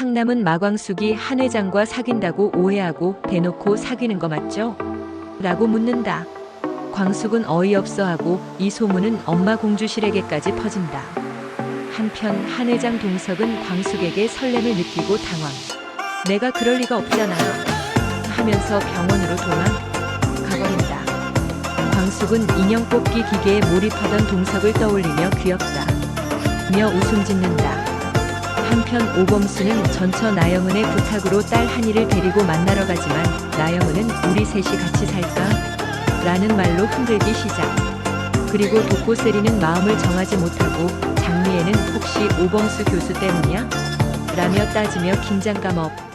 상남은 마광숙이 한 회장과 사귄다고 오해하고 대놓고 사귀는 거 맞죠? 라고 묻는다. 광숙은 어이없어하고 이 소문은 엄마 공주실에게까지 퍼진다. 한편 한 회장 동석은 광숙에게 설렘을 느끼고 당황. 내가 그럴 리가 없잖아 하면서 병원으로 도망가버린다. 광숙은 인형 뽑기 기계에 몰입하던 동석을 떠올리며 귀엽다 며 웃음 짓는다. 한편 오범수는 전처 나영은의 부탁으로 딸 한이를 데리고 만나러 가지만 나영은은 우리 셋이 같이 살까? 라는 말로 흔들기 시작. 그리고 독고세리는 마음을 정하지 못하고 장미애는 혹시 오범수 교수 때문이야? 라며 따지며 긴장감 업.